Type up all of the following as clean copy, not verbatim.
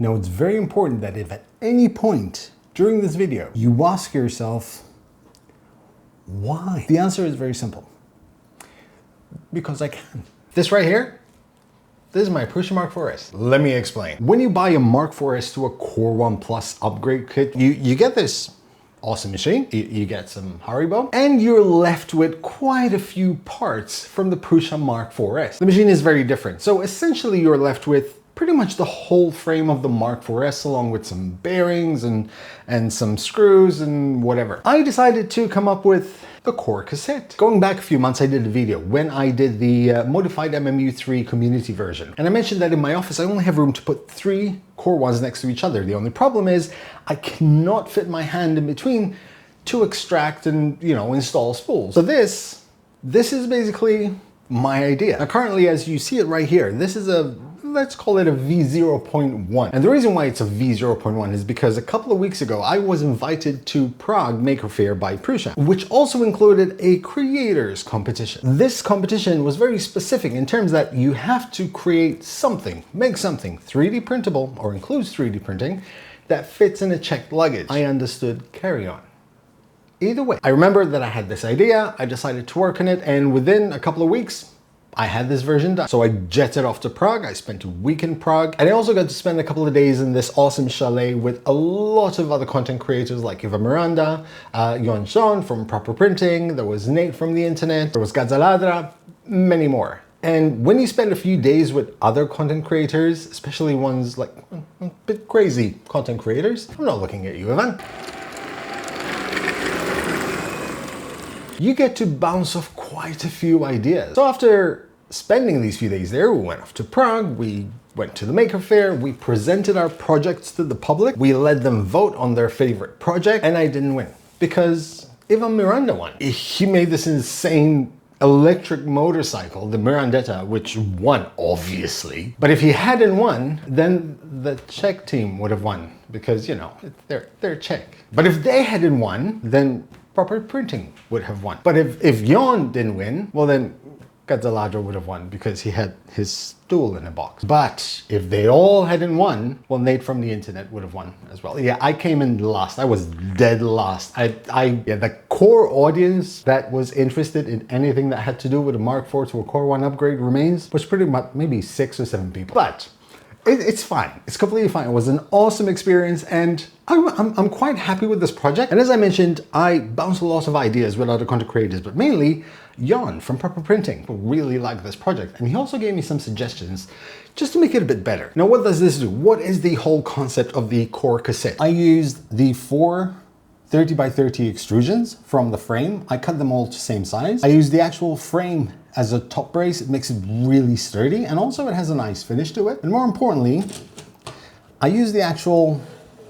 Now, it's very important that if at any point during this video you ask yourself, why? The answer is very simple. Because I can. This right here, this is my Prusa MK4S. Let me explain. When you buy a MK4S to a Core 1 Plus upgrade kit, you get this awesome machine, you get some Haribo, and you're left with quite a few parts from the Prusa MK4S. The machine is very different. So essentially you're left with pretty much the whole frame of the MK4S along with some bearings and some screws and whatever. I decided to come up with the core cassette. Going back a few months, I did a video when I did the modified MMU3 community version. And I mentioned that in my office, I only have room to put 3 Core 1s next to each other. The only problem is I cannot fit my hand in between to extract and, install spools. So this is basically my idea. Now currently, as you see it right here, this is let's call it a V0.1. And the reason why it's a V0.1 is because a couple of weeks ago, I was invited to Prague Maker Faire by Prusa, which also included a creators competition. This competition was very specific in terms that you have to create something, make something 3D printable or includes 3D printing that fits in a checked luggage. I understood carry-on. Either way, I remember that I had this idea, I decided to work on it, and within a couple of weeks, I had this version done. So I jetted off to Prague. I spent a week in Prague, and I also got to spend a couple of days in this awesome chalet with a lot of other content creators like Eva Miranda, Jon Sean from Proper Printing, there was Nate from the internet, there was Gazzaladra, many more. And when you spend a few days with other content creators, especially ones like a bit crazy content creators, I'm not looking at you, Ivan. You get to bounce off quite a few ideas. So after spending these few days there, we went off to Prague, we went to the Maker Faire, we presented our projects to the public, we let them vote on their favorite project, and I didn't win because Ivan Miranda won. He made this insane electric motorcycle, the Mirandetta, which won, obviously. But if he hadn't won, then the Czech team would have won because, they're Czech. But if they hadn't won, then Proper Printing would have won. But if Jon didn't win, well then Gazzaladra would have won because he had his stool in a box. But if they all hadn't won, well, Nate from the internet would have won as well. Yeah, I came in last. I was dead last. The core audience that was interested in anything that had to do with a Mark IV to a Core 1 upgrade remains was pretty much maybe 6 or 7 people. But it's fine. It's completely fine. It was an awesome experience, and I'm quite happy with this project. And as I mentioned, I bounced a lot of ideas with other content creators, but mainly Jon from Proper Printing really liked this project. And he also gave me some suggestions just to make it a bit better. Now, what does this do? What is the whole concept of the core cassette? I used the 4 30x30 extrusions from the frame. I cut them all to the same size. I used the actual frame as a top brace. It makes it really sturdy, and also it has a nice finish to it. And more importantly, I use the actual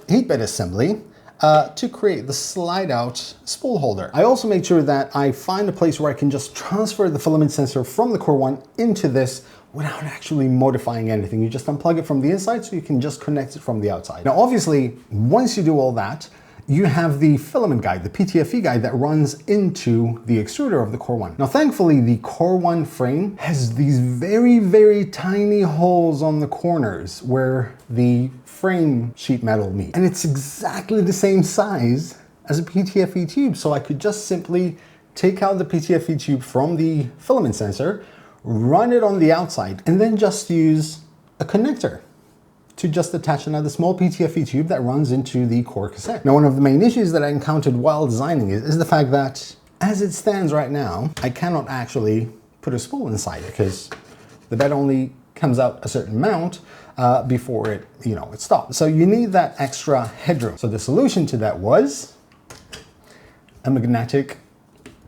8-bit assembly to create the slide out spool holder. I also made sure that I find a place where I can just transfer the filament sensor from the Core 1 into this without actually modifying anything. You just unplug it from the inside so you can just connect it from the outside. Now, obviously, once you do all that, you have the filament guide, the PTFE guide that runs into the extruder of the Core 1. Now, thankfully, the Core 1 frame has these very, very tiny holes on the corners where the frame sheet metal meet. And it's exactly the same size as a PTFE tube. So I could just simply take out the PTFE tube from the filament sensor, run it on the outside, and then just use a connector to just attach another small PTFE tube that runs into the core cassette. Now, one of the main issues that I encountered while designing it is the fact that as it stands right now, I cannot actually put a spool inside it because the bed only comes out a certain amount before it stops. So you need that extra headroom. So the solution to that was a magnetic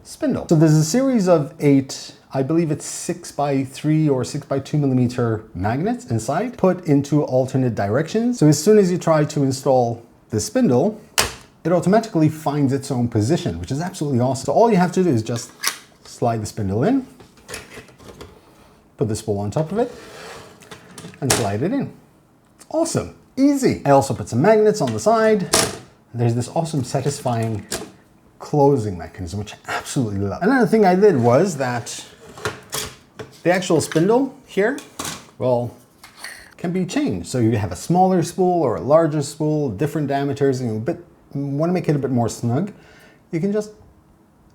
spindle. So there's a series of 8, I believe it's 6x3 or 6x2 millimeter magnets inside, put into alternate directions. So as soon as you try to install the spindle, it automatically finds its own position, which is absolutely awesome. So all you have to do is just slide the spindle in, put the spool on top of it, and slide it in. Awesome, easy. I also put some magnets on the side. There's this awesome, satisfying closing mechanism, which I absolutely love. Another thing I did was that the actual spindle here, well, can be changed. So you have a smaller spool or a larger spool, different diameters, and want to make it a bit more snug, you can just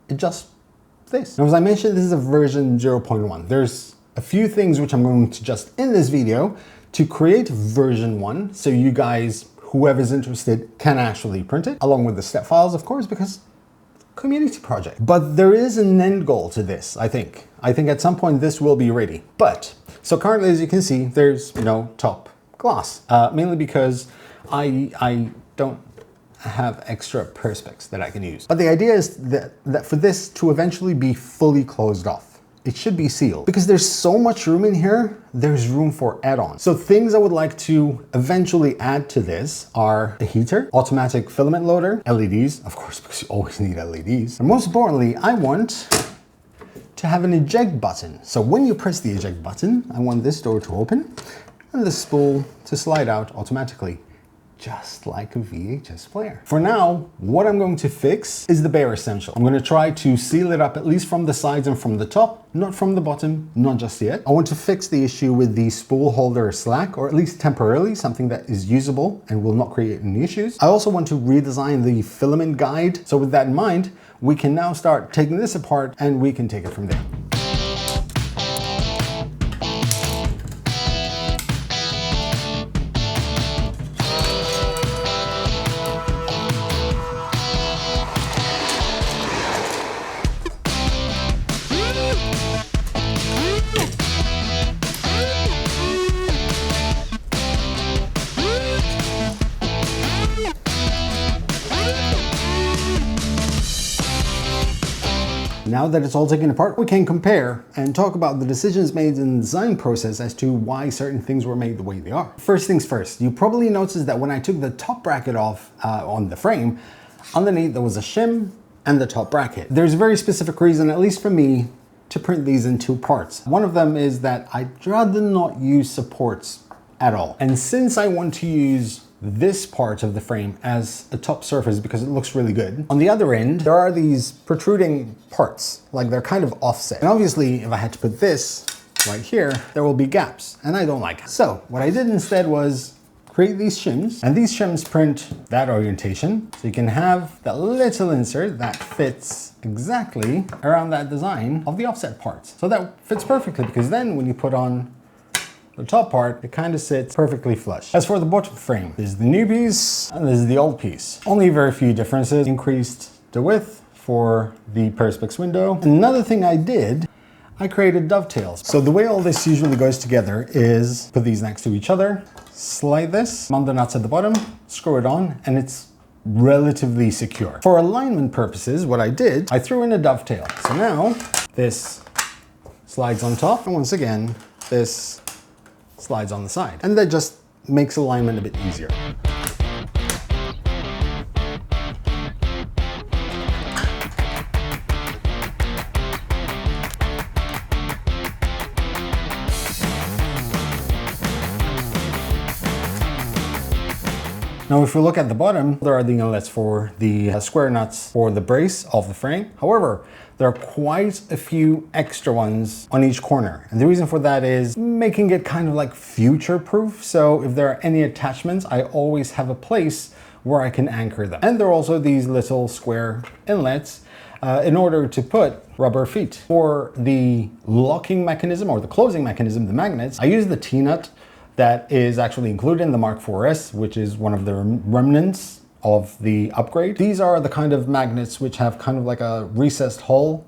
adjust this. Now, as I mentioned, this is a version 0.1. There's a few things which I'm going to adjust in this video to create version 1, so you guys, whoever's interested, can actually print it, along with the step files, of course, because community project. But there is an end goal to this, I think. I think at some point this will be ready. But, so currently, as you can see, there's no top glass, mainly because I don't have extra perspex that I can use. But the idea is that for this to eventually be fully closed off, it should be sealed. Because there's so much room in here, there's room for add-ons. So things I would like to eventually add to this are a heater, automatic filament loader, LEDs, of course, because you always need LEDs. And most importantly, I want to have an eject button. So when you press the eject button, I want this door to open and the spool to slide out automatically, just like a VHS player. For now, what I'm going to fix is the bare essential. I'm going to try to seal it up at least from the sides and from the top, not from the bottom, not just yet. I want to fix the issue with the spool holder slack, or at least temporarily, something that is usable and will not create any issues. I also want to redesign the filament guide. So with that in mind, we can now start taking this apart and we can take it from there. Now that it's all taken apart, we can compare and talk about the decisions made in the design process as to why certain things were made the way they are. First things first, you probably noticed that when I took the top bracket off on the frame, underneath there was a shim and the top bracket. There's a very specific reason, at least for me, to print these in two parts. One of them is that I'd rather not use supports at all. And since I want to use this part of the frame as a top surface because it looks really good, on the other end, there are these protruding parts, like they're kind of offset. And obviously, if I had to put this right here, there will be gaps, and I don't like it. So what I did instead was create these shims, and these shims print that orientation. So you can have that little insert that fits exactly around that design of the offset parts. So that fits perfectly, because then when you put on the top part, it kind of sits perfectly flush. As for the bottom frame, this is the new piece and this is the old piece. Only very few differences. Increased the width for the perspex window. Another thing I did, I created dovetails. So the way all this usually goes together is put these next to each other, slide this, mount the nuts at the bottom, screw it on, and it's relatively secure. For alignment purposes, what I did, I threw in a dovetail. So now this slides on top, and once again, this slides on the side. And that just makes alignment a bit easier. Now, if we look at the bottom, there are the inlets for the square nuts for the brace of the frame. However, there are quite a few extra ones on each corner. And the reason for that is making it kind of like future-proof. So if there are any attachments, I always have a place where I can anchor them. And there are also these little square inlets in order to put rubber feet. For the locking mechanism or the closing mechanism, the magnets, I use the T-nut that is actually included in the MK4S, which is one of the remnants of the upgrade. These are the kind of magnets which have kind of like a recessed hole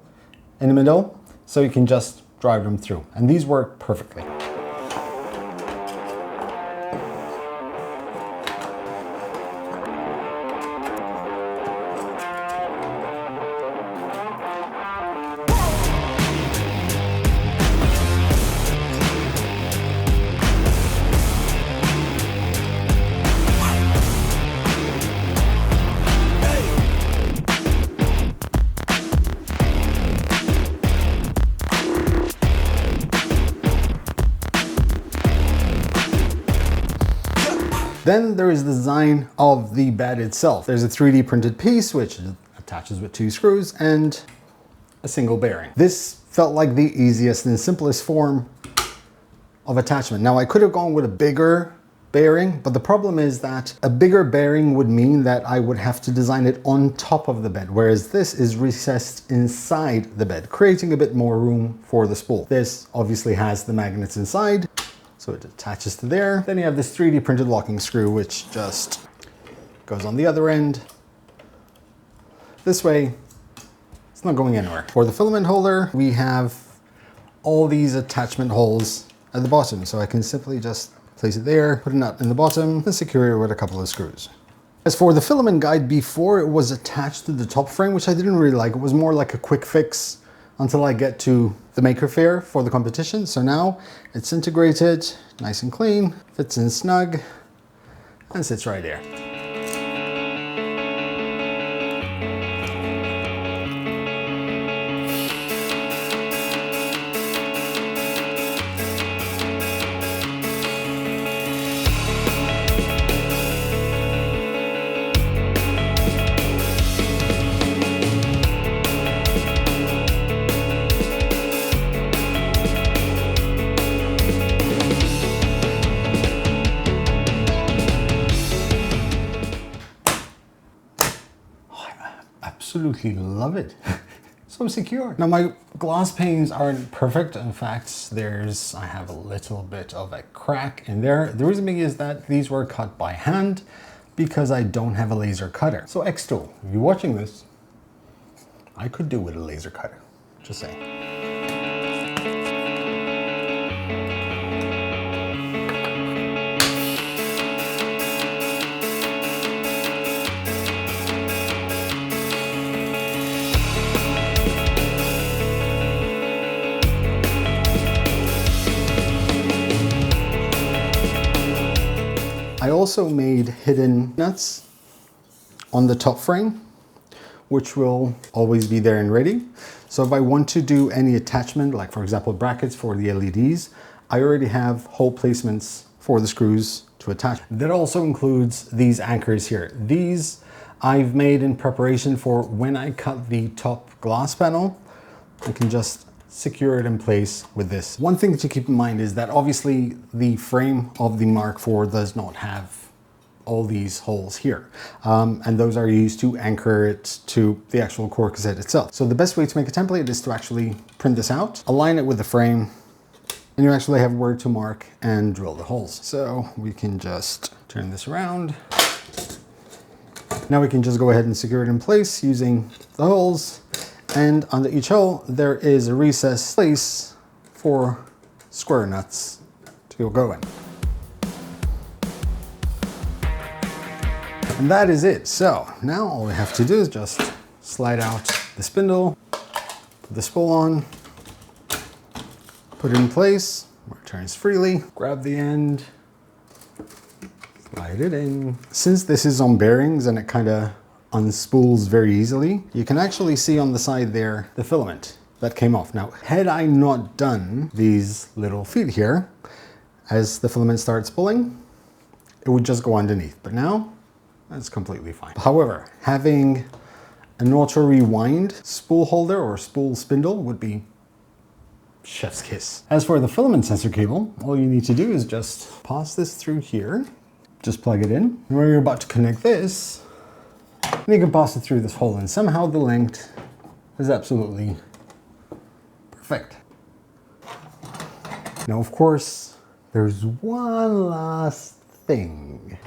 in the middle, so you can just drive them through. And these work perfectly. Then there is the design of the bed itself. There's a 3D printed piece which attaches with 2 screws and a single bearing. This felt like the easiest and simplest form of attachment. Now I could have gone with a bigger bearing, but the problem is that a bigger bearing would mean that I would have to design it on top of the bed, whereas this is recessed inside the bed, creating a bit more room for the spool. This obviously has the magnets inside, so it attaches to there. Then you have this 3D printed locking screw, which just goes on the other end. This way, it's not going anywhere. For the filament holder, we have all these attachment holes at the bottom, so I can simply just place it there, put a nut in the bottom, and secure it with a couple of screws. As for the filament guide, before it was attached to the top frame, which I didn't really like. It was more like a quick fix until I get to the Maker Faire for the competition. So now it's integrated, nice and clean, fits in snug, and sits right there. Absolutely love it. So secure. Now my glass panes aren't perfect. In fact, I have a little bit of a crack in there. The reason being is that these were cut by hand because I don't have a laser cutter. So X-Tool, if you're watching this, I could do with a laser cutter, just saying. I also made hidden nuts on the top frame, which will always be there and ready. So if I want to do any attachment, like for example, brackets for the LEDs, I already have hole placements for the screws to attach. That also includes these anchors here. These I've made in preparation for when I cut the top glass panel. I can just secure it in place with this. One thing to keep in mind is that obviously the frame of the Mark IV does not have all these holes here. And those are used to anchor it to the actual core cassette itself. So the best way to make a template is to actually print this out, align it with the frame, and you actually have where to mark and drill the holes. So we can just turn this around. Now we can just go ahead and secure it in place using the holes. And under each hole, there is a recessed place for square nuts to go in. And that is it. So now all we have to do is just slide out the spindle, put the spool on, put it in place where it turns freely, grab the end, slide it in. Since this is on bearings and it kind of unspools very easily, you can actually see on the side there the filament that came off. Now, had I not done these little feet here, as the filament starts pulling, it would just go underneath. But now, that's completely fine. However, having an auto rewind spool holder or spool spindle would be chef's kiss. As for the filament sensor cable, all you need to do is just pass this through here, just plug it in. And when you're about to connect this, and you can pass it through this hole, and somehow the length is absolutely perfect. Now, of course, there's one last thing.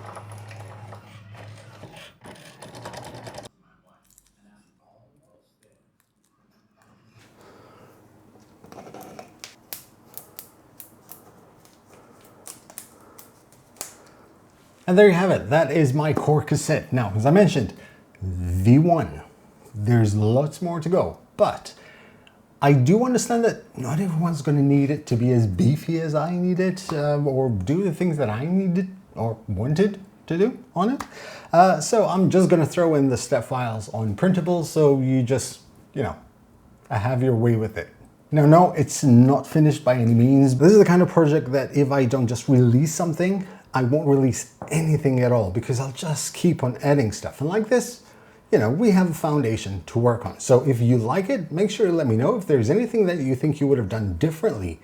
And there you have it. That is my core cassette. Now, as I mentioned, V1. There's lots more to go, but I do understand that not everyone's going to need it to be as beefy as I need it, or do the things that I needed or wanted to do on it. So I'm just going to throw in the step files on printables, so you just, have your way with it. Now, no, it's not finished by any means. This is the kind of project that if I don't just release something, I won't release anything at all, because I'll just keep on adding stuff. And like this, we have a foundation to work on. So if you like it, make sure to let me know. If there's anything that you think you would have done differently,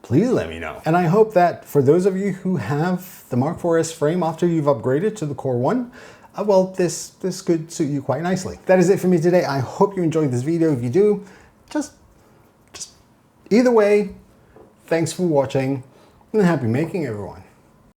please let me know. And I hope that for those of you who have the Mark 4S frame after you've upgraded to the Core 1, well, this could suit you quite nicely. That is it for me today. I hope you enjoyed this video. If you do, just either way, thanks for watching and happy making, everyone.